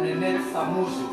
Nenette Samuzu.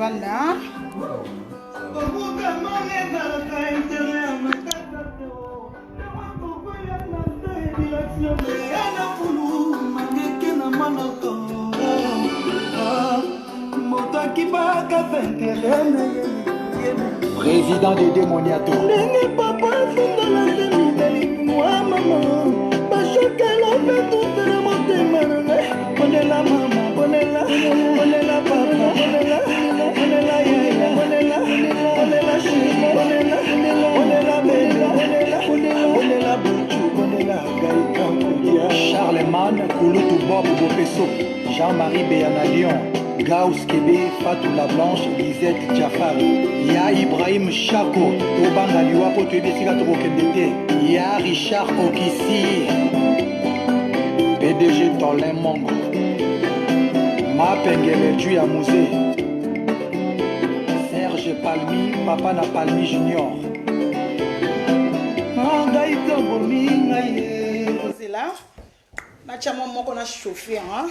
Voilà. Président de Démoniato. Charlemagne, Kouloutou Bob Bopesso, Jean-Marie Béana Lyon, Gauss Kébé, Fatou La Blanche, Lisette Jafari, Ya Ibrahim Chako, Tobanga Liwa Potwebe Sika Tokendete, Ya Richard Okissi, PDG Tolin Mongo, Mapengele Tuya Mouzé, Serge Palmi, Papa na Palmi Junior. C'est là. Nachama moko na chauffé hein.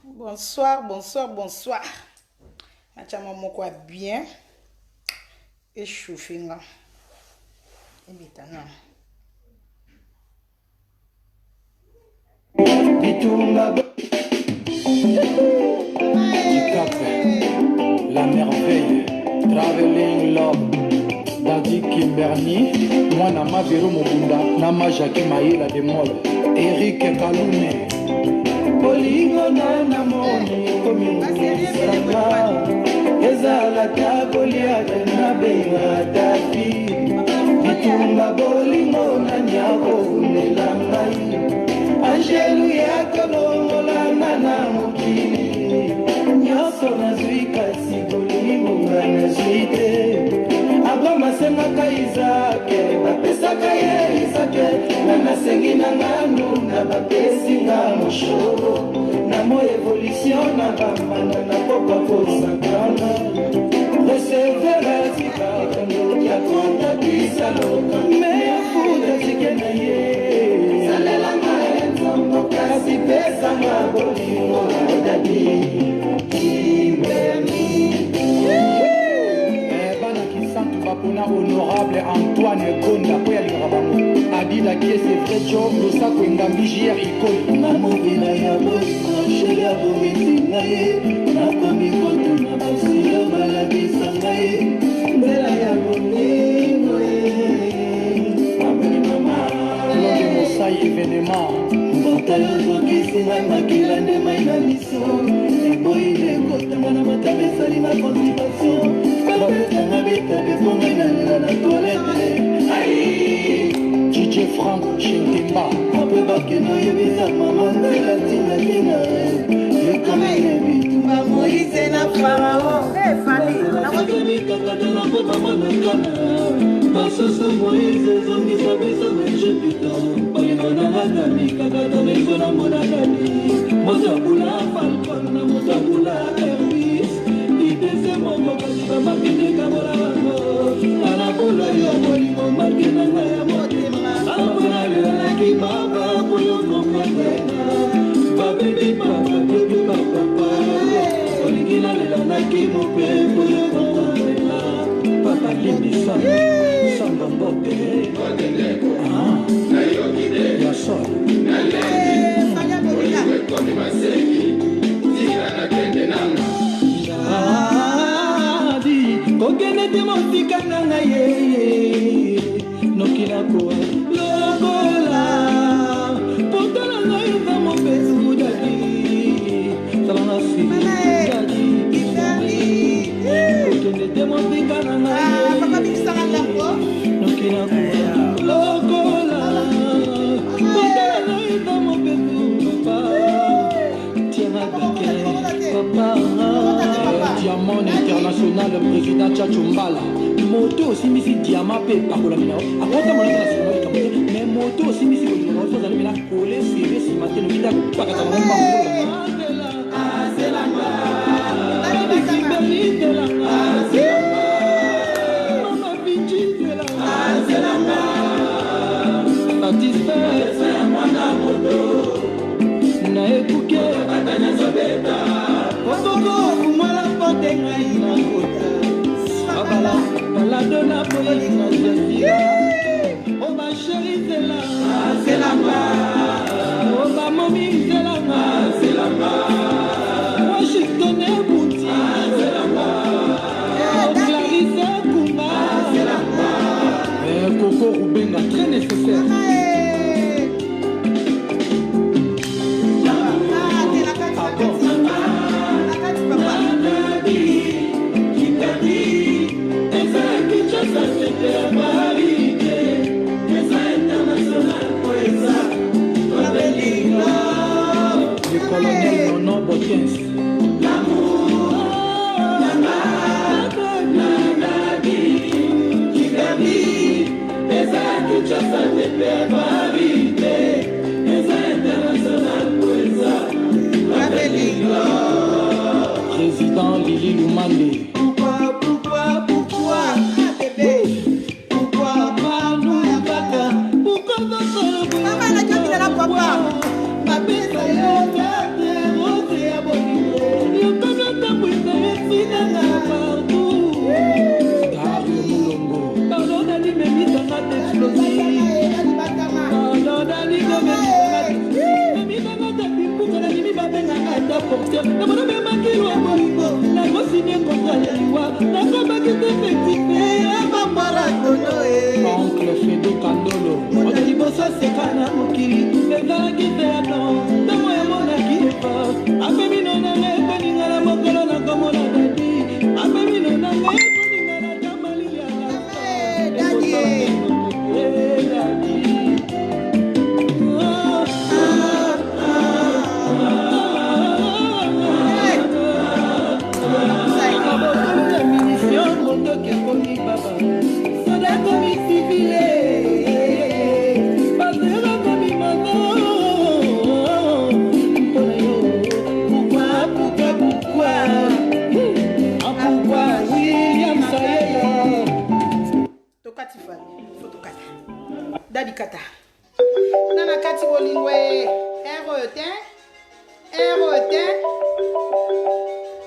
Bonsoir, bonsoir, bonsoir. Nachama moko bien et chauffé nga. Ebitana. La merveille, Traveling Love, Daddy Kimberly, moi Nama Vero Mobunda, Nama Jackie Maïla de Mol, Eric Kaloume, Polingo Nana Moni, Komina, Ezala Kabolia de Nabeya Dafi, Bitumba Bolingo Nanyako Nelangai, Angelu Yakolo Nana Mukini, Nyoso Nazwika Sibolingo Nazwite. Abama senga kaizake, bapesaka ye isake, nana sengi na nganu, na bapesi nga moshoro, na mo evolution na bamana na popa posakana. Recevera zika, ya konta kisaloka, me afuda zike na ye. Salela nga enzambo, kasi pesa nga bolingo, dadi, honorable Antoine Gonda Poya Ligrabamo Adila qui est vrai job le sac Ngambi JR Icon Namobila ya bosko Shelia Bomiti Naye Nakomi Koto Nabosi ya Malabisa Naye Ndela ya Bomingo Abeli Mama Longe Mosai événement Mbotalo Kisi na Makila Ndema ina miso Eboyi Lekota Mana Matabesali na constipation DJ Frank Chintemba Moïse na Pharaon. nalanaki mopepo yo kokolela papa limisa samba mbote ya sol kokende te motika na ngai ye nokila koa lokola potala ngai eza mopesu dadi salanga si dadi kokende te motika na ngai nokila koa lokola potala ngai eza mopesu papa tiana dake papa Diamant international, le président Tchatchumbala. Moto aussi, Missy Diamant, Pépa, pour la mina. Après, on a mais moto aussi, Missy, pour la mina, coller, serrer, si matin, le vida, pas qu'à t'avoir un c'est la Baladona police na Jazira. Oh ma chérie c'est la oh ma momie c'est la Washington et Bouti c'est la oh Clarisse Kouma c'est la Coco Rubenga très nécessaire. Le colonel Nono Bokens. Président Lili Lumande. Oncle Fedo Kandolo. Odelibosa sekana mokili. Ezalaki te ato. Ntango ya monaki epa. Apemino na ngai ekoninga na mokolo na komona dadi. Apemino na ngai ekoninga na jamali ya dadi. Dadi kata nana kati bolingwe erotin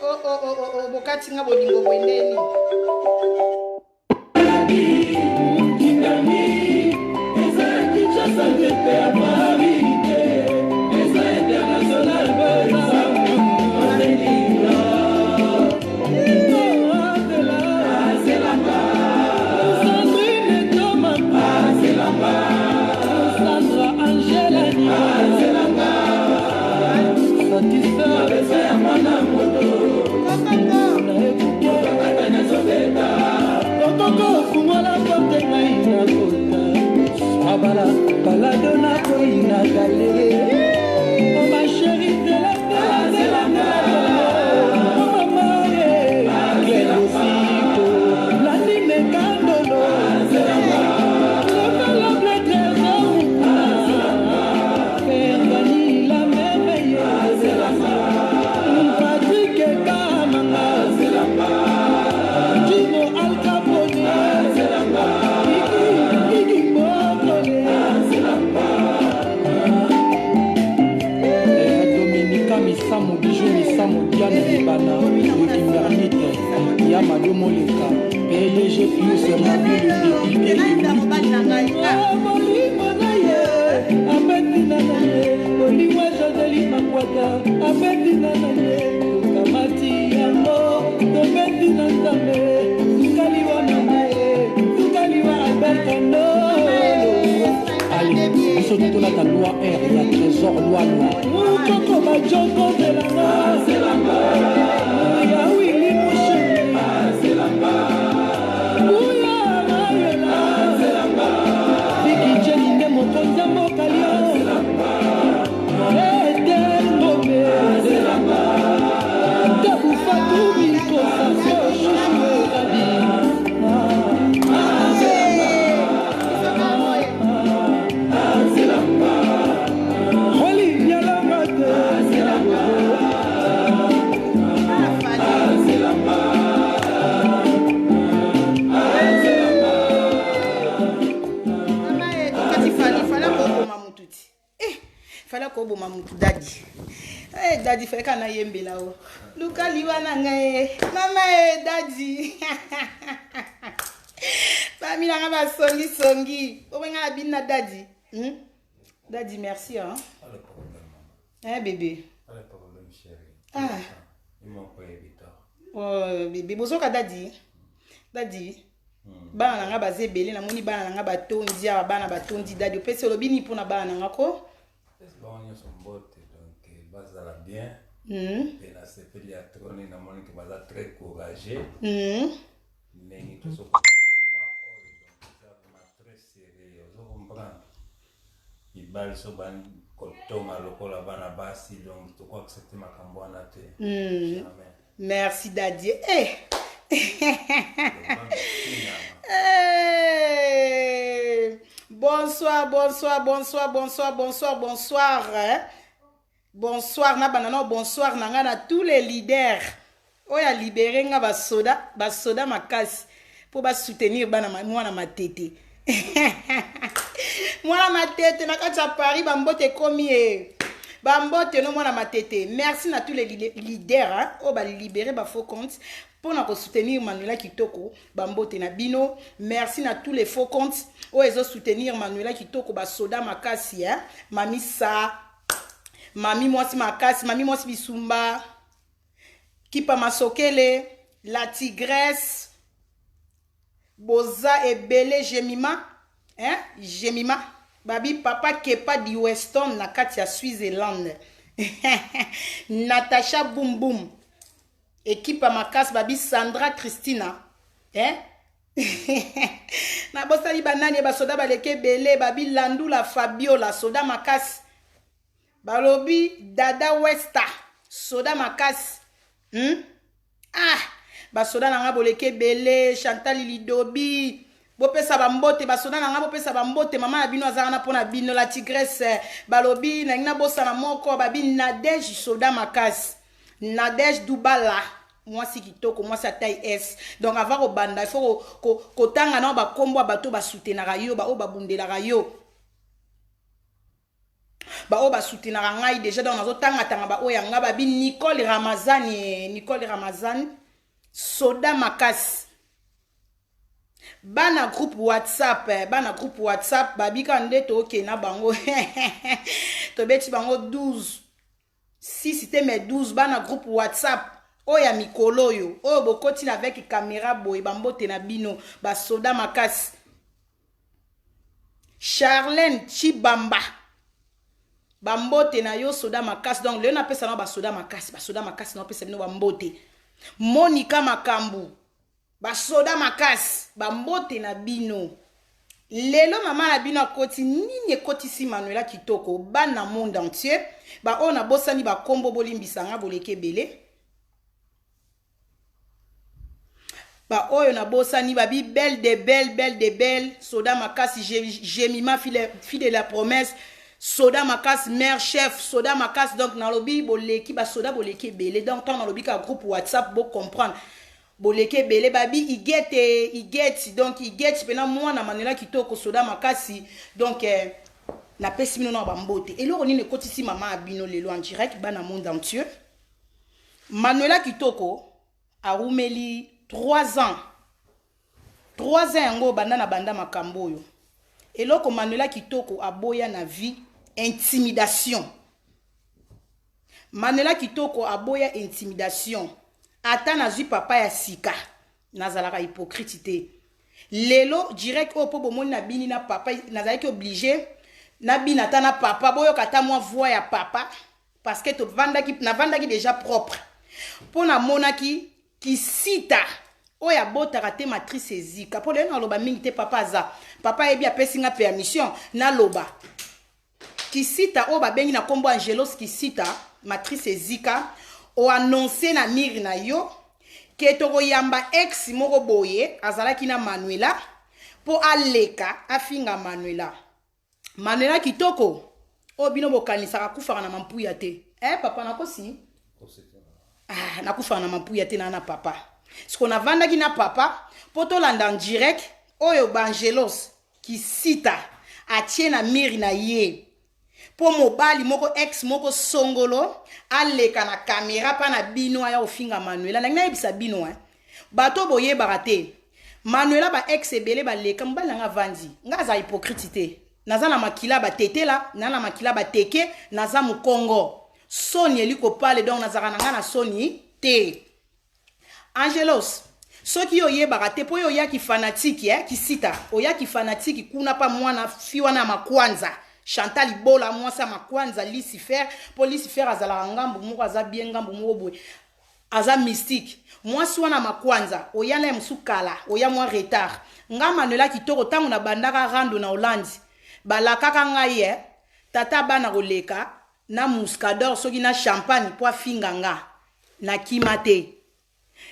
oh bokati nga bolingo bwendeni Mado Moleka PDG plus ma vie molimo na ye abetina na ye olingwa Joseline Makwata abetina na ye tokamati yango tobeti na nzambe tukaliwa na ye tukaliwa Albert Kando. Allez, biso totolaka loi R ya trésor loi noir koko bajoko zelanga zelanga ya wili mosheni zelanga uya mayela zelanga biki jeni nde mokonzi ya mokalio zelanga etel ngombe zelanga tabufatu bikosasio shushu erabi fala ko bo mamutu dadi dadi fa kana yembela o luka liwa na ngai mama dadi ba mi na ba songi songi o wenga binna dadi dadi merci hein pas le problème bébé pas le problème chérie il m'a pas évité oh bébé bozoka dadi bana nga bazebele na moni bana nga batondi aba bana batondi dadi opesi olobini mpona bana nga ko bon ils sont bottes donc bazala bien et la CPD a trôné na moni que baza très courageux mais ni tout ce combat donc ça vraiment très sérieux vous comprenez il bal so ban kotoma lokola bana basi donc tu crois que c'était makambo na te merci dadi bonsoir hein? Bonsoir na banana bonsoir nanga na tous les leaders oya libéré nga basoda makasi pour ba soutenir bana mwana matete mwana matete na kati ya Paris bambote komi bambote no mwana matete merci na tous les leaders hein? O ba libéré ba faux compte pour nous soutenir Manuela Kitoko bambote na bino merci na tous les faux comptes o ezo soutenir Manuela Kitoko ba soda makasi hein mami sa mami mwasi makasi mami mwasi bisumba kipa masokele la tigresse boza ebele jemima hein jemima babi papa kepa di Weston na kati ya Switzerland Natasha Boum Boum équipe makasi babi Sandra Christina hein na bosali banani ba soda baleke bele babi Landula Fabiola soda makasi balobi Dada Westa soda makasi ba soda nanga boleke bele Chantal Lidobi bopesa bambote ba soda nanga bopesa bambote mama na bino azana pona bino la tigresse balobi na ngina bosa na moko babi Nadège soda makasi Nadège Dubala moi si kitoko moi sa taille S donc avant au banda il faut ko tanga na ba kombo bato ba soutenaka yo ba o ba bundelaka yo ba o ba soutenaka ngai déjà donc nazo tanga tanga ba o ya nga ba bi Nicole Ramazan soda makasi bana groupe WhatsApp babika ndeto oke na bango to beti bango 12 si c'était mes 12 bana groupe WhatsApp oya mikolo yo oyo bokoti na avec caméra boye bambote na bino ba soda makasi Charlène Chibamba bambote na yo soda makasi donc le na pesa na ba soda makasi na pesa bino bambote Monica Makambu ba soda makasi bambote na bino lelo mama na bino akoti nini ekoti si Manuela Kitoko bana monde entier ba ona bosani ba kombo bolimbisanga boleke bele ba oyo na bosani babi belle de belle soda makasi Jemima fille de la promesse soda makasi mère chef soda makasi donc na lobi boleki ba soda boleke bele donc tant na lobi ka groupe WhatsApp bo comprendre boleke bele babi igeti donc igeti pena mwana Manuela Kitoko soda makasi donc na pesi mino na bambote eloko nini ekotisi mama abino lelo en direct bana monde entier Manuela Kitoko arumeli 3 ans 3 ans yango banda na banda makambo oyo eloko Manuela Kitoko aboya na vie intimidation Manuela Kitoko aboya intimidation ata nazwi papa ya sika nazalaka hypocrite lelo direct opo bomoni na bini na papa nazalaki obligé na bina ta na papa boyo kata moi voix ya papa parce que to vandaki déjà propre pona monaki kisita oya botaka te matrice ezika po lelo loba mingi te papa ebi apesi nga permission na loba kisita o babengi na kombo Angelos kisita matrice ezika o annoncer na miri na yo ke toko yamba ex moko boye azalaki na Manuela po aleka afinga Manuela Kitoko o bino bokanisaka kufaka na mampuya te papa nakosi nakufaka na mampuya te na papa siko na vandaki na papa po tolanda en direct oyo Angelos kisita atie na miri na ye po mobali moko ex moko songolo aleka na kamera pa na bino aya ofinga Manuela na yebisa bino bato boye barate Manuela ba ex ebele ba leka mobali nga vandi nga za hypocrite te naza na makila ba tetela na makila ba teke naza mukongo soni eliko pale donc nazaka na nga na soni te Angelos soki yo ye barate po yo ya ki fanatique kisita oya ki fanatique kuna pa mwana fiwa na makwanza Chantal Ibola mwasa makwanza Lucifer po Lucifer azala ngambo moko aza bien ngambo moko boy aza mystique mwasi wana makwanza oyana msukala oya mwa retard nga Manuela Kitoko tangu na bandaka rando na Hollande balakaka ngai tata bana koleka na muscador soki na champagne po afinga nga na kimate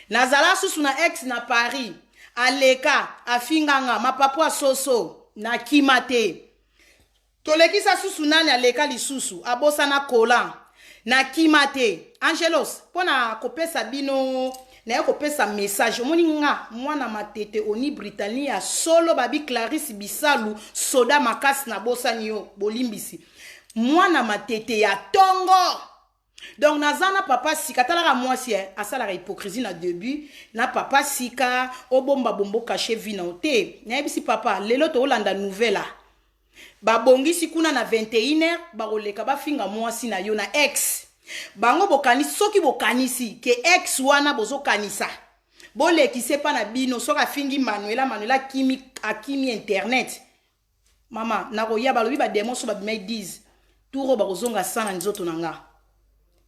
nazala susu na ex na Paris aleka afinga nga mapapo soso na kimate tolekisa susu nani aleka lisusu abosa na kola na kimate Angelos pona kopesa bino na yo kopesa message omoni nga mwana matete oni Britannie ya solo babi Clarisse Bisalu soda makasi na bosa niyo bolimbisi mwana matete ya tongo donc nazana papa sika talaka mwasi asalaka hypocrisie na début na papa sika obomba bombo caché vina ote na yebisi papa lelo to olanda nouvelle babongisi kuna na 21h bakoleka bafinga mwasi na yo na ex bango bokanisi soki bokanisi ke ex wana bozo kanisa bolekise pa na bino soka fingi Manuela akimi internet mama nakoya balobi ba demo so ba bimai 10 turo bakozonga sana nzoto nanga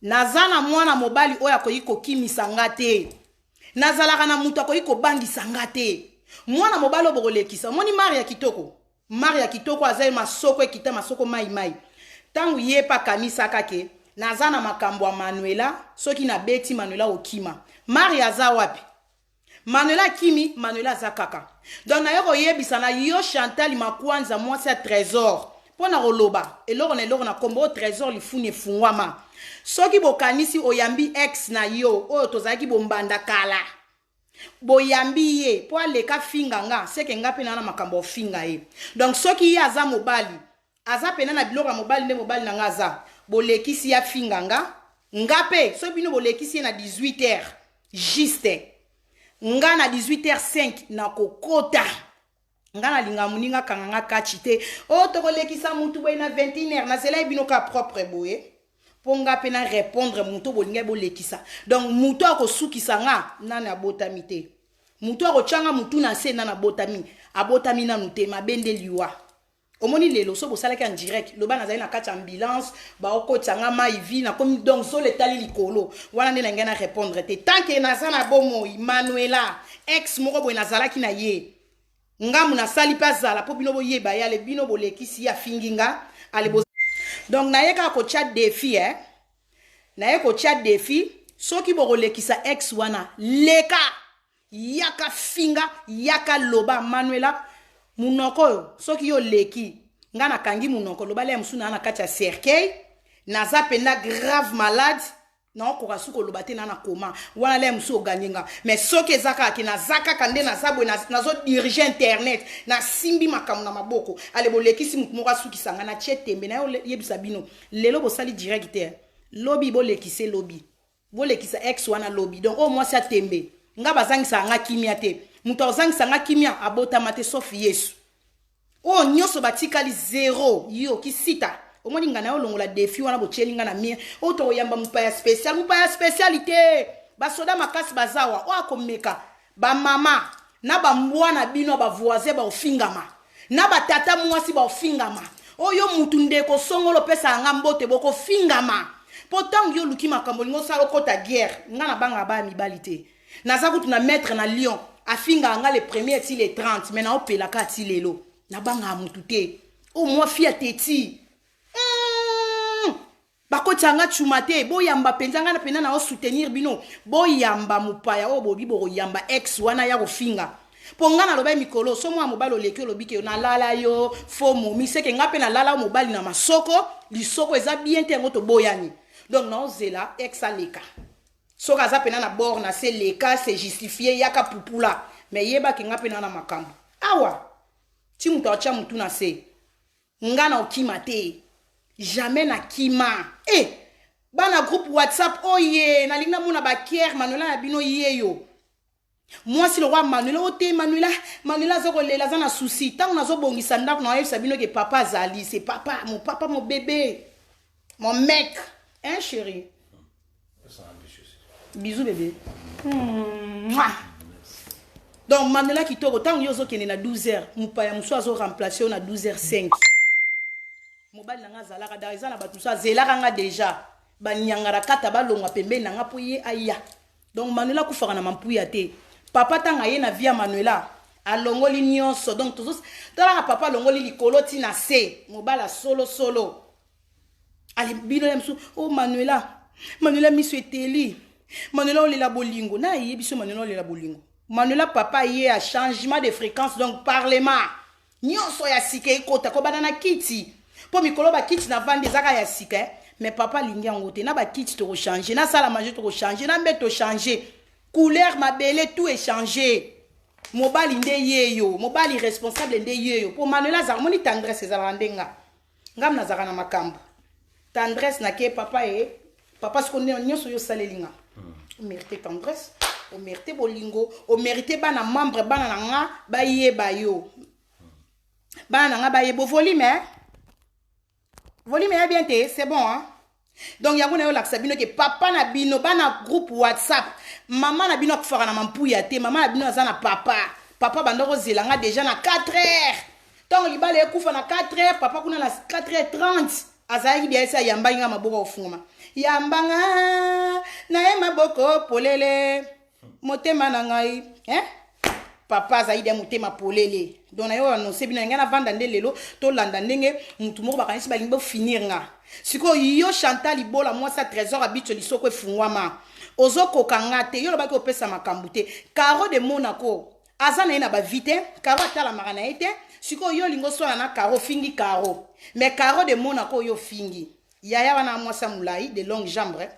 nazana mwana mobali oya koyiko kimisa ngate nazalaka na mutu akoyiko bangisa ngate mwana mobali obokolekisa moni Maria Kitoko azali masoko ekita masoko mai tangu ye pa kanisa kake nazana makambo ya Manuela soki na beti Manuela okima Maria za wapi Manuela kimi Manuela za kaka donc na yoko yebisa na yo Chantal makwanza mwasi ya trésor pona roloba eloko na kombo trésor lifuni efungwama soki bokanisi oyambi ex na yo oyo tozalaki bombanda kala boyambi ye po aleka finga nga seke nga pena na makambo finga ye donc soki ye aza mobali aza pena na biloko ya mobali nde mobali na nga aza bolekisi ya finga nga pe so bino bolekisi ye na 18h juste nga na 18h05 na kokota nga na linga muninga kanga nga kachi te o tokolekisa mutu boye na 21h na zela bino ka propre boye ponga pena répondre mutu bolinga bolekisa donc mutu akosukisa nga nana abotami te mutu akochanga mutu na se nana abotami na nute mabende liwa omoni lelo so bosalaki en direct loba nazali na kati ambulance ba okotanga maivi na comme donc so letali likolo wana nde na ngena répondre te tant que nazana bomo Manuela ex moko boye nazalaki na ye ngamu na sali pa zala po bino boyeba ya le bino bolekisi ya finginga ale donc naye ko chat défi naye ko chat défi soki bokolekisa ex wana leka yaka finga yaka loba Manuela munoko soki yo leki nga na kangi munoko loba le musuna na kati ya cercueil naza pena grave malade na okoka suko loba te na koma wana le musu oganinga mais soki ezaka ki na zaka kande na zabwe nazo diriger internet na simbi makamu na maboko ale bolekisi mutu moko asukisanga na tie tembe na yo yebisa bino lelo bosali direct lobi bolekise lobi bolekisa ex wana lobi donc au moins ça tembe nga bazangisa nga kimia te muto azangisa nga kimia abotama te sauf Yesu o nyonso batikali zero yo kisita omoni nga na yo longola défi wana bocheli nga na mire o to yamba mupaya spécialité basoda makasi bazawa o akomeka ba mama na ba mwana bino ba voisin ba ofingama na ba tata mwasi ba ofingama oyo mutu ndeko songolo pesa nga mbote boko fingama pourtant yo luki makambo lingo sala kota guerre nga na banga ba mibalité naza kutu na maître na Lyon afinga nga le premier ti le 30 mais na opela ka ti lelo na banga mutu te o moi fia teti bakotanga chumate boyamba penzanga na pena na o soutenir bino boyamba mupaya o bobi bo yamba ex wana ya kofinga ponga na loba mikolo so mwa mobali oleki olobike na lala yo fo momi seke nga pe na lala mobali na masoko lisoko eza bien te ngoto boyani donc na ozela ex aleka so kaza pena na bord na se leka c'est justifié yaka pupula mais yeba ke nga pena na makambo awa ti muto acha mutu na se nga na okima te jamais na kima bana groupe WhatsApp oye na linga mona ba kier Manuela na bino yeyo moi si le roi Manuela ote Manuela zoko lela za na souci tant na zo bongisa ndako na yebisa bino ke papa zali c'est papa mon bébé mon mec hein chéri bisous bébé donc Manuela kitoko tant yo zo kene na 12h mupaya muso azo remplacer na 12h05 mobali nanga zalaka dariza na batu sa zelaka nga déjà banyangara kata balongwa pembe nanga po ye aya donc Manuela kufaka na mampuya te papa tanga ye na via Manuela alongoli nyonso donc tous tala papa alongoli likolo ti na se mobala solo ali bino ya msu oh Manuela miso eteli Manuela olela bolingo na ye biso Manuela olela bolingo Manuela papa ye a changement de fréquence donc parlement nyonso ya sike ekota ko bana na kiti po mikolo ba kiti na vande zaka ya sika mais papa lingi yango te na ba kiti to changer na sala manger to changer na mbeto changer couleur mabele tout est changé mobali nde yeyo mobali responsable nde yeyo po Manuela za moni tendresse za randenga ngam na zaka na makambo tendresse na ke papa papa ce qu'on est nyonso yo salelinga on mérite tendresse on mérite bolingo on mérite bana membre bana na nga ba yeba yo bana na nga ba yebo volume est bien té c'est bon hein donc yango na yo laksa bino ke papa na bino bana groupe WhatsApp maman na bino kufaka na mampuya te maman na bino aza na papa bandoko zelanga déjà na 4h donc libale ekufa na 4h papa kuna na 4h30 azaki bien ça yambanga maboko ofungama yambanga na ye maboko polele motema na ngai papa zaidi ya mutema polele donc na yo annoncer bino ngana vanda nde lelo to landa ndenge mutu moko bakanisi balingi bo finir nga siko yo Chantal Ibola moi sa trésor habituel lisoko efungwama ozoko kangate yo lobaki opesa makambu te Caro de Monaco azana ina ba vite Caro atala marana ete siko yo lingo sona na Caro fingi Caro mais Caro de Monaco yo fingi yaya wana moi sa mulai de longue jambe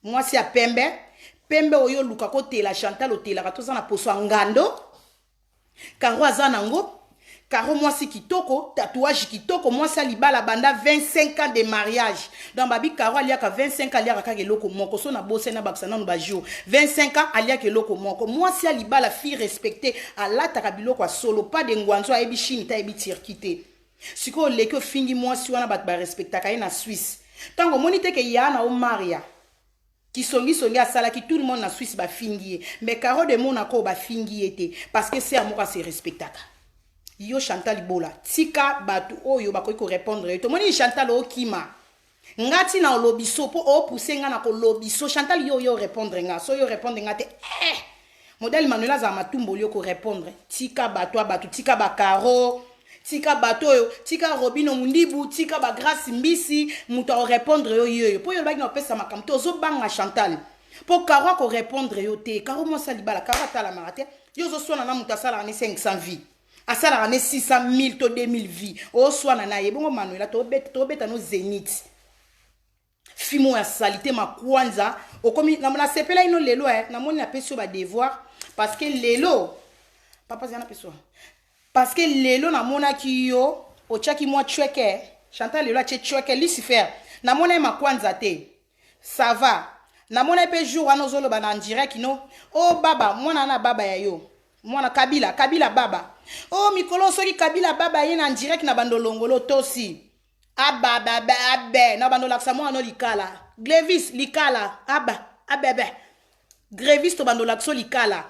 moi si a pembe oyo luka ko tela Chantal otela ka tozana poso ngando Caro azanango Caro moi si kitoko tatouage kitoko moi sa libala banda 25 ans de mariage dans babi Caro aliaka 25 ans aliaka ka loko moko so na bosse na baksana no ba jour 25 ans aliaka loko moko moi si libala fille respectée alata ka biloko a solo pas de ngwanzo a ebi chini ta ebi tirkite siko leko fingi moi si wana bat ba respecta ka na Suisse tango monite ke yana o Maria qui songi a sala qui tout le monde na Suisse ba fingi mais Caro de Monaco ba fingi était parce que c'est amour se respectaka yo Chantal Ibola tika batu oyo bakoki ko répondre to moni Chantal okima ngati na lobiso po o pousser nga na ko lobiso Chantal yo répondre nga so yo répondre nga te modèle Manuela za matumbo yo ko répondre tika batu tika ba Caro tika bato yo tika Robino Mundibu tika ba Grâce Mbisi muto o répondre yo po yo baki na pesa makamto zo banga Chantal po Caro ko répondre yo te Caro mo salibala Caro atala marate yo zo sona na muta sala ni 500 vies asala rane 600 000 to 2000 vies o swana na ye bongo Manuela to beta no Zénith fimo ya salité ma kwanza okomi na sepela ino lelo na moni na peso ba devoir parce que lelo papa zana peso parce que lelo na mona ki yo o chaki moi chweke Chantal lelo a chweke Lucifer na mona ma kwanza te ça va na mona pe jour wana ozoloba na direct no oh baba mwana na baba ya yo mwana kabila baba oh mikolo soki kabila baba ye na direct na bandolongolo tosi ababa abe na bandolaksa mwana no likala Glevis likala abebe Grévis to bandolakso likala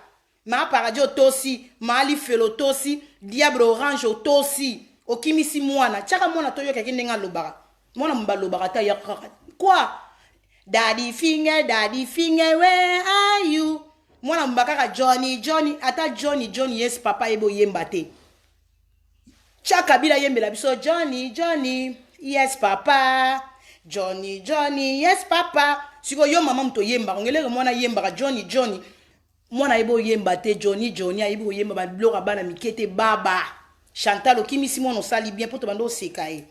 ma paradio tosi mali felo tosi diable orange tosi okimisi mwana chaka mwana toyo kakende nga lobara mwana mbalobara ta yakaka quoi daddy finger where are you mwana mbakaka Johnny ata Johnny yes papa ebo yemba te chaka bila yembela biso Johnny yes papa Johnny yes papa siko yo mama mto yemba ongeleke mwana yemba Johnny mwana ebo yemba te Johnny ebo yemba ba bloka bana mikete baba Chantal okimisi mwana osali bien poto bando sekae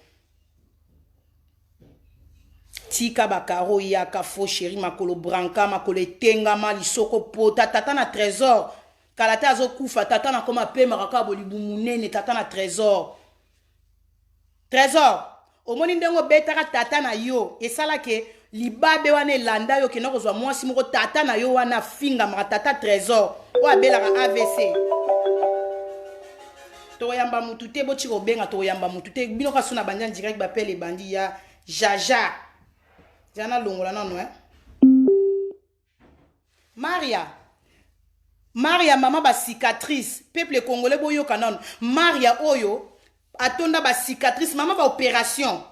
tika bakaro yaka fo chéri makolo branca makolo etengama lisoko pota tata na trésor kalata azokufa tata na koma pe makaka bolibu munene tata na trésor omoni ndengo betaka tata na yo esala ke libabe wana elanda yo kena kozwa mwasi moko tata na yo wana finga maka tata trésor o abelaka AVC toyamba mutu te boti kobenga toyamba mutu te bino kasuna banja direct bapele bandi ya jaja jana longola nano Maria mama ba cicatrice peuple congolais boyo kanon Maria oyo atonda ba cicatrice mama ba opération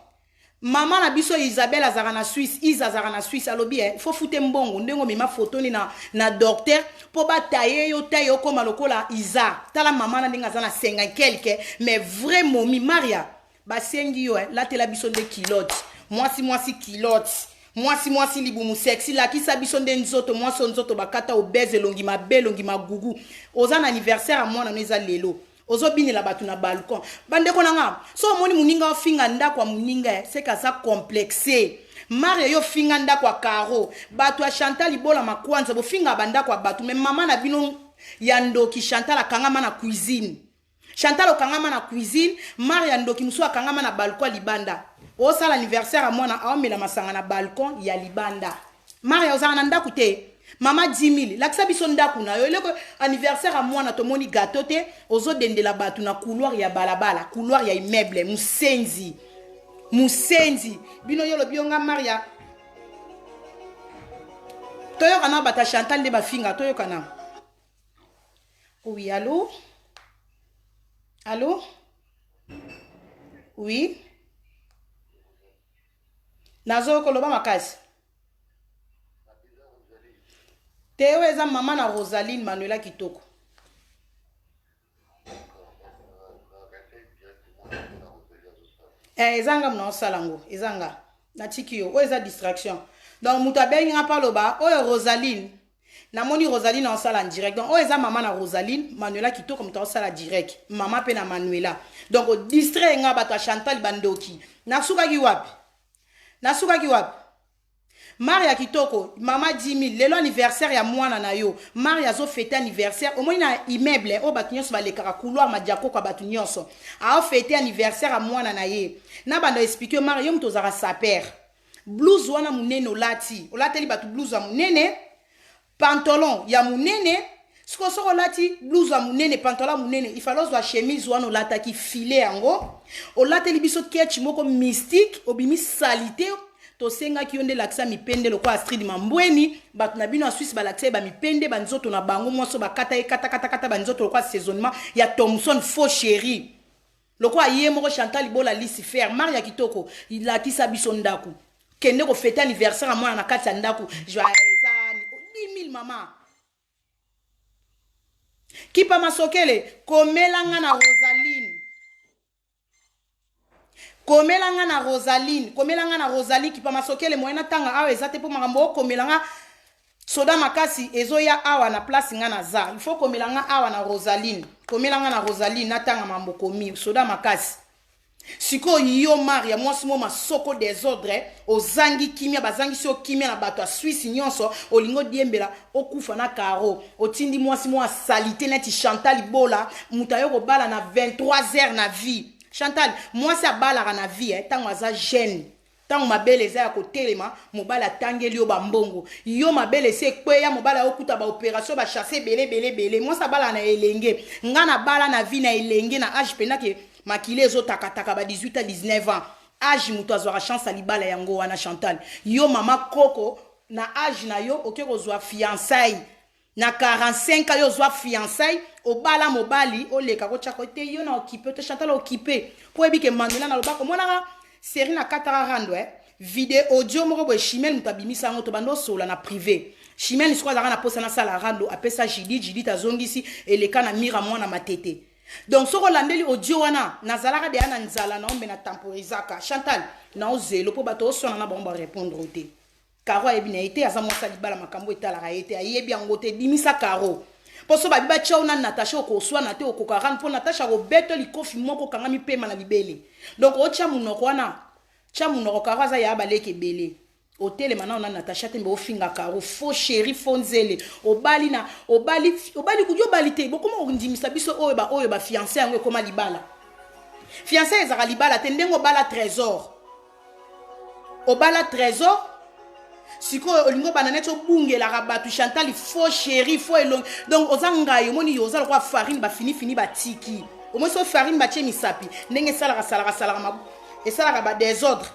mama na biso Isabelle azara na Suisse alobi faut fouter mbongo ndengo mema photo ni na docteur po ba tailler yo taille ko malokola Isa tala mama na ndinga zana 50 quelque mais vraiment mi Maria ba sengi yo la tela biso de kilote mwasi kilote mwasi libumu sexy la kisa biso nde nzoto mwasi nzoto bakata obese longi mabelongi magugu ozana anniversaire a mwana neza lelo ozobini la batu na balcon bande ko nanga so moni muninga ofinga ndako wa muninga c'est ka ça complexé Maria yo finga ndako wa Caro batu a Chantal ibola makwanza bo finga banda kwa batu mais mama na bino ya ndoki Chantal akangama na cuisine Maria ndoki muso akangama na balcon libanda o sala anniversaire a mwana aomela masanga na balcon ya libanda Maria ozana ndako te mama 10 000 lakisa biso ndako na yo eleko anniversaire a mwana tomoni gâteau te ozo dendela batu na couloir ya balabala couloir ya immeuble musenzi bino yolo bionga Maria toyo kana bata Chantal de bafinga toyo kana oui allô oui nazo koloba makasi Teo eza mama na Rosaline Manuela Kitoko. Ezanga mna salango, ezanga. Na tikio, o eza distraction. Donc mutabengi nga paloba, o Rosaline. Na moni Rosaline en sala en direct. Donc o eza mama na Rosaline Manuela Kitoko mta sala direct. Mama pe na Manuela. Donc o distrait nga bata Chantal Bandoki. Nasuka ki wapi? Maria Kitoko, mama 10 000, lelo anniversaire ya mwana na yo. Maria zo fête anniversaire. Au moins na immeuble, o batu ba le kara couloir ma diako kwa batu nyonso. A fête anniversaire a mwana na ye. Na bando expliquer Maria yo mtozara sa père. Blouse wana munene olati. Olateli batu blouse wa munene, pantalon ya munene. Siko soko lati blouse wa munene, pantalon munene. Ifalo zwa chemise wana olata ki filet yango. Olateli biso ketch moko mystique, obimi salité. Tosenga ki yonde laksa mipende loko Astrid Mambweni batu na bino a Suisse balaksa ba mipende banzoto na bango moso bakata kata banzoto loko saisonnement ya Thomson faux chéri loko aye moko Chantal Bola Lucifer Maria Kitoko il a kisa biso ndaku kende ko fête anniversaire a mwana na kati ya ndaku joyeux 10 000 mama kipa masokele komelanga na Komelanga na Rosaline kipa masokele moyena tanga awa ezate po makambo komelanga soda makasi ezoya awa na place nga na za il faut komelanga awa na Rosaline na tanga mambo komi soda makasi siko yo Maria mwasi mo masoko désordre ozangi kimia bazangi sio kimia na bato a Suisse nyonso olingo diembela okufa na Caro otindi mwasi mo salité neti Chantal Bola mutayo ko bala na 23 heures na vie Chantal, moi ça balara na vie, tant aza jeune, Tant mabele eza ya kotelema mobala tangeli yo bambongo yo mabele se kweya mobala okuta ba opération ba chasser belé moi ça bala na elenge ngana bala na vie na elenge na âge pena ke makile zo takataka ba 18 à 19 ans âge muto azwa chance à libala yango wana Chantal yo mama koko na âge na yo oke kozwa fiançailles na 45 ans yo zwa fiançailles obala mobali oleka ko chako te yo na occupé te Chantal occupé po ebike Mandela na lobako mona série na katara rando vidéo audio moko bo Chimel mutabimisa ngo to bando sola na privé Chimel siko azaka na posa na sala rando apesa Jidi tazongisi eleka na mira mwana matete donc soko landeli audio wana nazalaka de ana nzala na ombe na temporisaka Chantal na ozelo po bato osona na bomba répondre ote Caro ebina été aza mwasa libala makambo etalaka ete ayebi yango te bimisa Caro poso babiba tchao na Natasha okoswa na te okokarana po Natasha robeto likofi moko kangami pema na libele donc ocha munoko wana cha munoko Caro aza ya baleke bele hôtel maintenant on a Natasha tembe ofinga Caro faux chéri fonzele obali kudio balite bokoma ondimisa biso oyo ba fiancé yango koma libala fiancé ezaka libala te ndengo bala trésor obala trésor siko olingo banane to bungela rabatu Chantal faux chéri faux elong donc ozanga yo moni yo ozala kwa farine ba fini ba tiki au moins so farine ba chemi sapi ndenge sala ma et sala ba désordre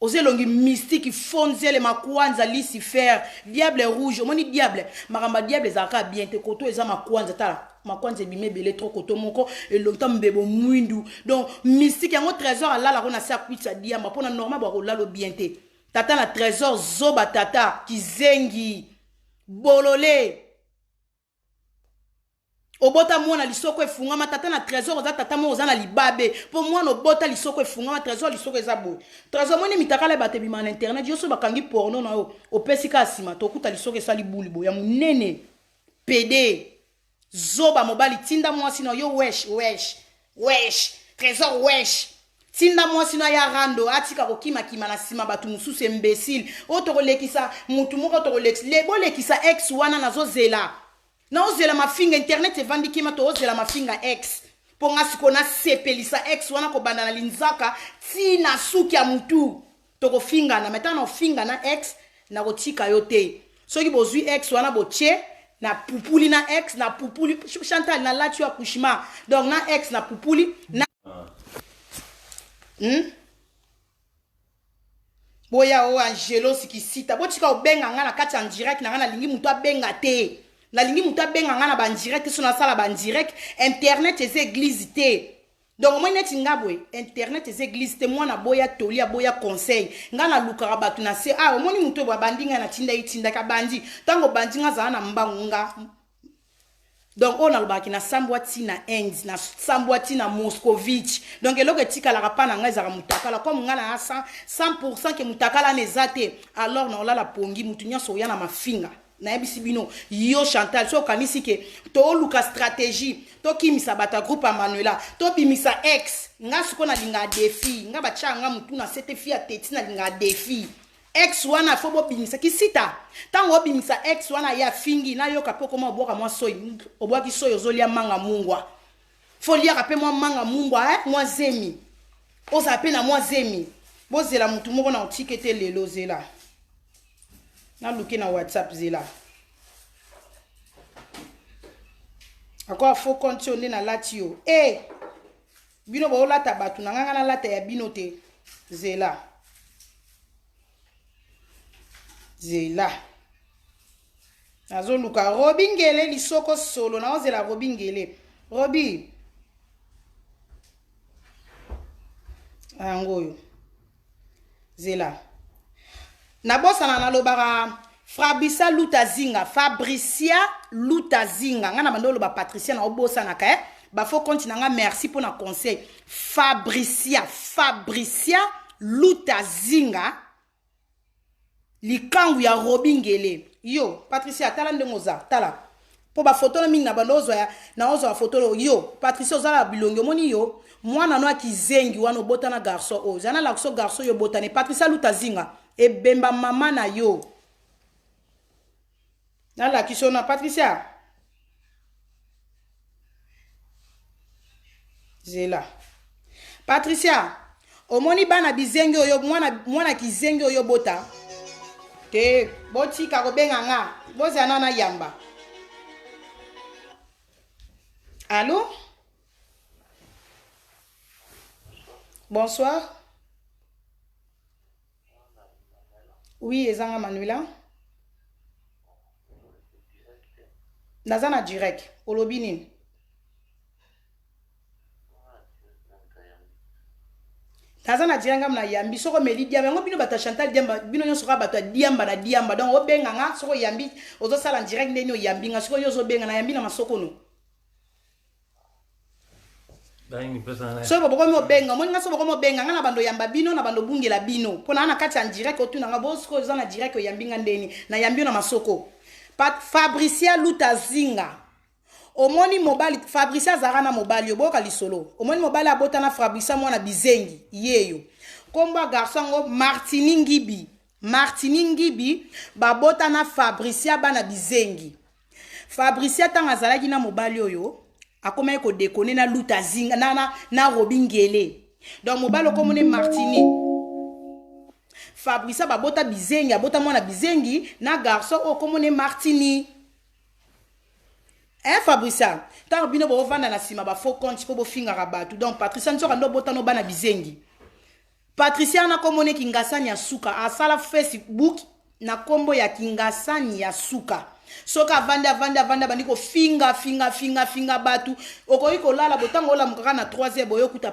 ozelongi mystique fonzele makwanza Lucifer diable rouge moni diable maramba diable zaka bien te koto eza makwanza tala makwanza bimé belé trop koto moko et longtemps mbebo mwindu donc mystique yango trésor ala la rona sa kwitsa diamba pona normal ba kolalo bien te tata na trésor zoba tata kizengi bolole obota mwana lisoko efungama tata na trésor oza tata mo oza na libabe po mwana obota lisoko efungama trésor lisoko eza boy trésor moni mitakala bate bima na internet yo so bakangi porno na yo opesika asima to kuta lisoko esali buli boy ya munene PD zoba mobali tinda mwasi na yo wesh trésor wesh tinda mwasi na ya rando atika kokima kima na sima batu mususu imbécile otokolekisa mutu moko otokolekisa ex wana nazozela na ozela mafinga internet evandi kima to ozela mafinga ex ponga siko na sepelisa ex wana ko banda na linzaka tina suki ya mutu to kofinga na metana ofinga na ex na kotika yote soki bozui ex wana boche na pupuli na ex na pupuli Chantal na lati ya kushima donc na ex na pupuli na boya o angelo sikisita botika obenga nga na kati en direct na nga na lingi mutu abenga te na lingi mutu abenga nga na ba direct so na sala ba direct internet ez église te donc moi net ngabwe internet ez église te moi na boya tolia boya conseil nga na lukara batu na se omoni mutu bo bandinga na tinda itinda ka bandi tango bandinga za na mbangu nga donc on a le baki na sambwati na Inde na sambwati na Moscovitch donc eloko etika la rapana nga ezaka mutakala comme nga na 100% ke mutakala nezate alors na ola la pongi mutu nyonso ya na mafinga na yebisi bino yo Chantal so kanisi ke to luka stratégie to kimisa bata groupe Manuela to bimisa ex nga suko na linga défi nga bachanga mutu na sete fia teti na linga défi ex wana fobo bimisa kisita tango bimisa ex wana ya fingi na yo kapo koma oboka mwa soyi obwaki soyi ozolia manga mungwa folia kape mwa manga mungwa mwa zemi oza pe na mwa zemi bozela mutu moko na otikete lelo zela na luki na WhatsApp zela akwa fo konti onde na lati yo bino bo lata batu na nganga na lata ya bino te zela nazo luka Robi ngele lisoko solo na ozela Robi ngele Robi angoyo zela na bosa na lobara Fabricia Lutazinga nga na bandolo ba Patricia na obosa na ka ba fo konti na nga merci pour na conseil Fabricia Lutazinga likangu ya Robi ngele yo Patricia tala ndengoza tala po ba photo na mingi na bandozo ya na ozo ba photo yo Patricia ozala bilongo moni yo mwana no akizengi wana obota na garçon o zana la so garçon yo botane Patricia Lutazinga e bemba mama na yo na la kisona Patricia zela Patricia omoni bana bizengi oyo mwana kizengi oyo bota te botika kobenga nga bozana na yamba. Allô? Bonsoir. Oui, ezanga Manuela. Nazana direct. Olobi nini? Nazana direct ngam na yambi soko meli diamba ngo bino bata Chantal diamba bino nyo soka bata diamba na diamba donc obenga nga soko yambi ozo sala direct ndeni yambi nga soko nyo zo benga na yambi na masoko no. So boko mo benga mo nga so boko mo benga nga na bando yamba bino na bando bungela bino pona na kati en direct otuna nga bosko za na direct yambi nga ndeni na yambi na masoko. Fabricia Lutazinga omoni mobali Fabricia Zarana mobali yo boka lisolo omoni mobali abota na Fabricia mwana bizengi yeyo komba garçon ngo Martini Ngibi babota na Fabricia bana bizengi. Fabricia tanga zalaki na mobali oyo akoma ko déconner na Lutazinga na Robingele donc mobali komone Martini Fabricia babota bizengi abota mwana bizengi na garçon o komone Martini. Fabricia tant bino bo vanda na sima ba faux compte ko bo finga rabatu donc Patricia nsoka ndo bota no bana bizengi. Patricia na komone kingasani ya suka asala Facebook na kombo ya kingasani ya suka soka vanda bandiko finga batu okoyi kolala botango la mukaka na 3e boyo kuta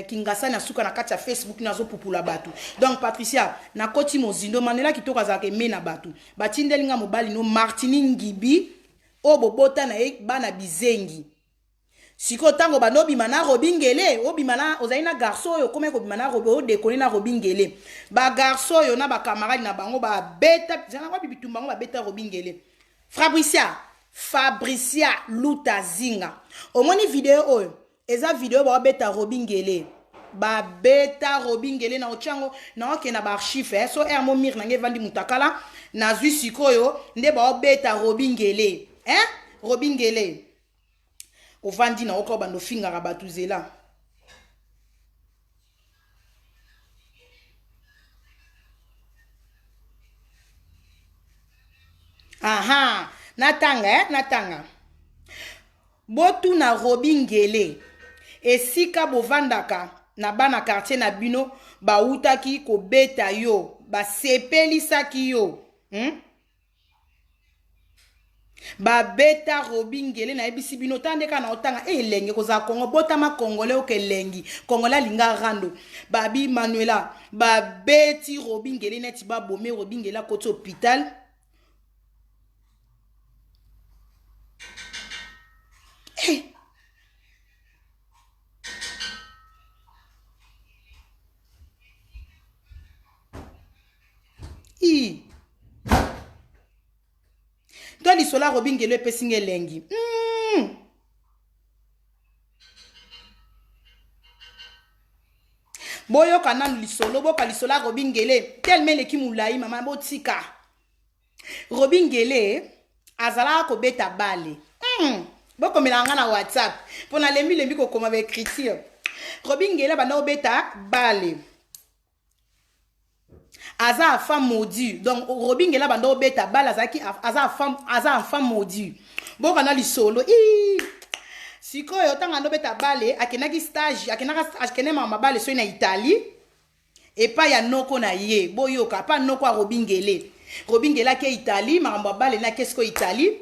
kingasani ya suka na kati ya Facebook nazo pupula batu donc Patricia na koti mozindo manela kitoka za ke mena batu batindelinga mobali no Martini Ngibi obobota na bana bizengi siko tango banobi mana Robingele obimana ozaina garçon yo komeko bimana robo déconner na Robingele ba garçon yo na ba camarade na bango ba beta zana kwa bibitumba ngo ba beta Robingele. Fabricia Lutazinga omoni video oyo eza video ba beta Robingele ba beta Robingele na ochango na oke na ba archive so ermo mir na nge vandi mutakala na zwi sikoyo nde ba beta Robingele Robingele ovandi na oko bando finga rabatu zela. Aha, natanga. Botu na Robingele. Esika bovandaka na bana quartier na bino ba utaki ko beta yo, ba sepelisaki yo. Ba beta Robingele na ebisi bino tandeka na otanga elenge koza Kongo botama Congolais okelengi Kongola linga rando babi Manuela ba beti Robingele neti ba bomé Robingele koto hôpital. Toi lisola Robingele pesinge lengi. Boyo kananu lisolo boka lisola Robingele tellement le kimulai mama botika. Robingele azala ko beta bale. Boko melanga na WhatsApp pona lembi ko koma ba écriture. Robingele bana beta bale. Aza femme maudit donc Robingele bando beta bala zaki aza femme maudit boka na lisolo sikoyo tanga ndo beta bale akenaki stage akene mama bale so na Italie et pas ya noko na ye boyoka pa noko a Robingele ke Italie maramba bale na kesko Italie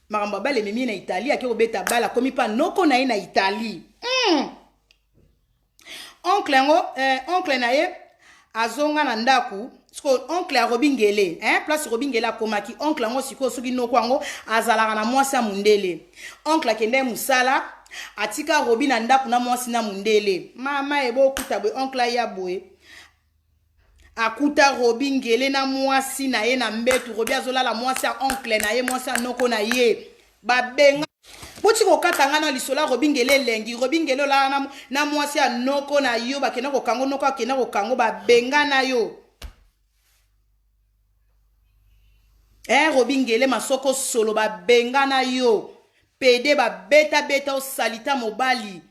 maramba bale memi na Italie ake beta bala komi pa noko na ye na Italie oncle na ye azonga na ndaku sko oncle a Robingele place Robingele akomaki oncle ngo siko soki noko ngo azalaka na mwasi ya mundele oncle akende musala atika Robi na ndaku na mwasi na mundele mama ebo kuta boy oncle ya boy akuta Robingele na mwasi na ye na mbetu Robi azolala mwasi ya oncle na ye mwasi ya noko na ye babenga boti ko katanga na lisola Robingele lengi Robingele la na mwasi ya noko na yo bakena ko kango noko akena ko kango babenga na yo Robingele masoko solo babenga na yo pede ba beta o salita mobali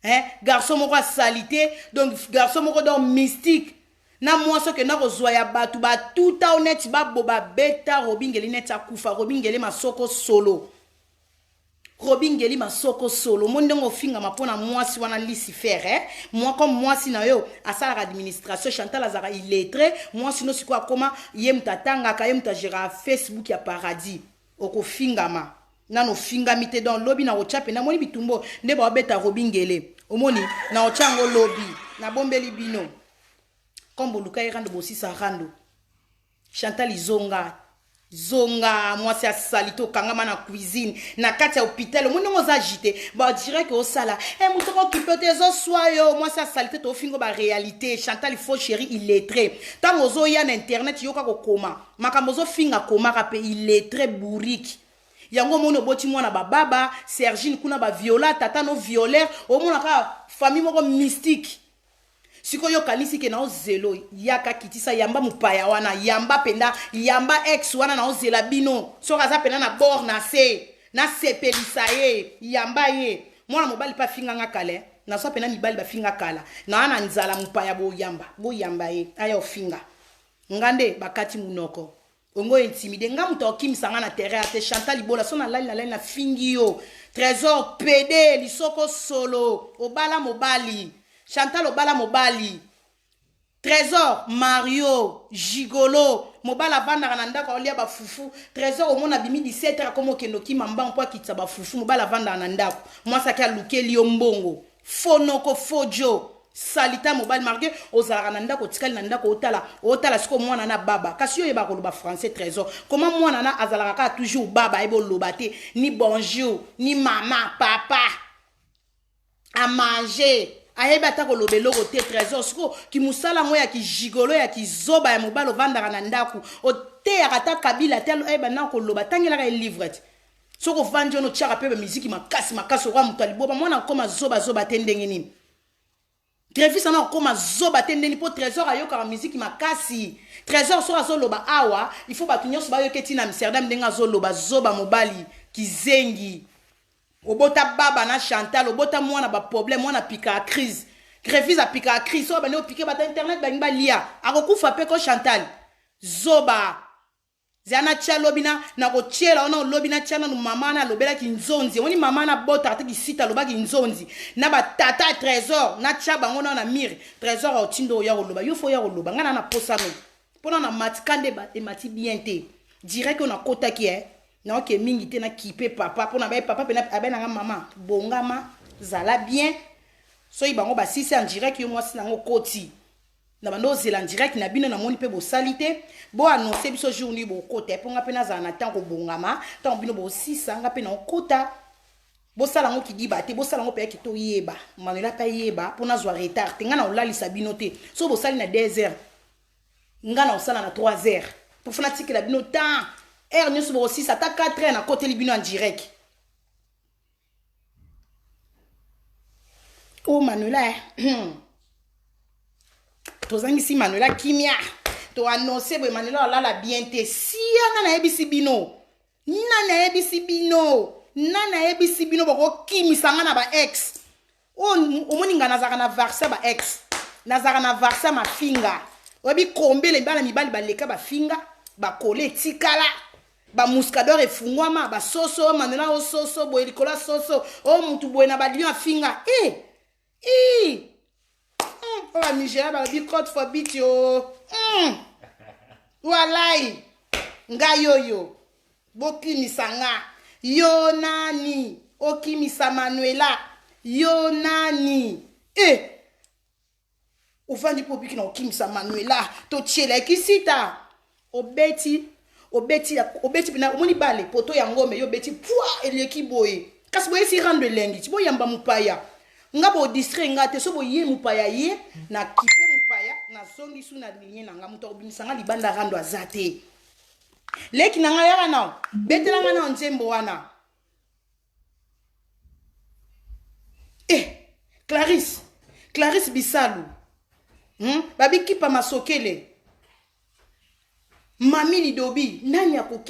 hein garçon moko salité donc garçon moko dans mystique na moi ce que na rozoya batu ba tout honnête ba boba beta robingeli net akufa robingeli masoko solo robingeli masoko solo mondongo finga mapona moi si wana Lucifer moi comme moi si na yo asala administration Chantal azara illettré moi sino siko akoma yem tatanga ka yem tajira Facebook ya paradis oko fingama nano fingami te dans lobby na ochape na moni bitumbo nde ba beta robingeli omoni na ochango lobby na bombeli bino kombo luka irando bosisa rando Chantal zonga moi c'est salito kangama na cuisine na kati ya hôpital mon ngo za jité ba dirait que au sala mutoko qui peut tes soyo moi c'est salité to fingo ba réalité Chantal il faut chéri il lettré tant ozo ya na internet yoka ko koma makambo zo finga koma rapé il lettré bourrique yango mono boti mwana ba baba Sergine kuna ba viola tata no violeur o mona ka famille moko mystique siko yo kanisi ke na ozelo yaka kitisa yamba mupaya wana yamba penda yamba ex wana na ozela bino so kaza penda na bord na sepelisa ye yamba ye mwana mobali pa finga nga kale na so penda mibali ba finga kala na wana nzala mupaya bo yamba ye aya ofinga ngande bakati munoko ongo intimide nga muto okimisanga na terrain ate Chantal Ibola so na line na fingi yo trésor PD lisoko solo obala mobali Chantal obala mobali Trésor Mario Gigolo mobala vanda na ndako olia ba fufu Trésor omona bimi 17h comme kenoki mamba mpo kitsa ba fufu mobala vanda na ndako moi ça ka lukeli yo mbongo fonoko fojo salita mobile marqué ozalaka na ndako tikali na ndako otala siko mwana na baba kasi yo yeba koloba français Trésor comment mwana na azalaka toujours baba ebo lobate ni bonjour ni mama papa à manger ayeba ta ko lobelo te Trésor siko ki musala ngo ya ki gigolo ya ki zoba ya mobalo vandaka na ndaku o te akata kabila telo ayeba na ko loba tangela ka livrette soko vanjo no tchaka pe musique makasi kwa mutalibo ba mwana koma zoba te ndenge nini Trefis ana koma zoba te ndenge po Trésor ayoka musique makasi Trésor so azo loba awa il faut ba tunyoso ba yoketi na Amsterdam ndenga zo loba zoba mobali kizengi obota baba na Chantal obota mwana ba problème mwana pika crise Grefis a pika crise so ba ne opike ba internet ba ngba lia akokufa pe ko Chantal zoba zana chalobina na ko chela ona lobina chana no mama na lobela ki nzonzi oni mama na bota ki sita loba ki nzonzi na ba tata Trésor na chaba ngona na mire Trésor o tindo ya loba yo fo ya loba ngana na posano pona na matikande ba e mati bien te direct on a kota ki na ke mingi te na kipe papa pona ba papa pena abena nga mama bongama zala bien so ibango ba sisi en direct yo mwasi nango koti na bando zela en direct na bino na moni pe bo salité bo annoncer biso journée bo kota ponga pena za na tango bongama tango bino bo sisa nga pena okota bo sala ngo kidiba te bo sala ngo pe ki to yeba manela pa yeba pona zo retard te nga na olalisa bino te so bo sali na 2 heures nga na osala na 3 heures pour fanatique la bino temps R nous sommes aussi ça t'a 4 heures à côté libino en direct. Oh Manuela. Tozangi si Manuela kimia. To annoncer bo Manuela la bien te si na ebisi bino. Na ebisi bino. Na ebisi bino boko kimi sanga na ba ex. Oh omoninga nazaka na varsa ba ex. Nazaka na varsa ma finga. Obi kombe le bala mibali ba leka ba finga ba kole tikala. Ba muscador e fungwama ba soso manela o soso bo elikola soso o mutu bo na ba lion afinga o la Nigeria ba bi code for beat yo walai nga yoyo boki misanga yo nani okimisa Manuela yo nani ufandi popiki na okimisa Manuela to chela kisita obeti bina omoni bale poto ya ngome yo beti pwa eleki boye kasi boye si rendre lengi ti boye yamba mupaya ngabo distrait ngate so boye mupaya ye na kipe mupaya na songi su na linye na nga muto obimisa nga libanda rando azate leki na nga yaka na betela nga na nzembo wana Clarisse Bisalu babi kipa masokele Mami Lidobi nani akoki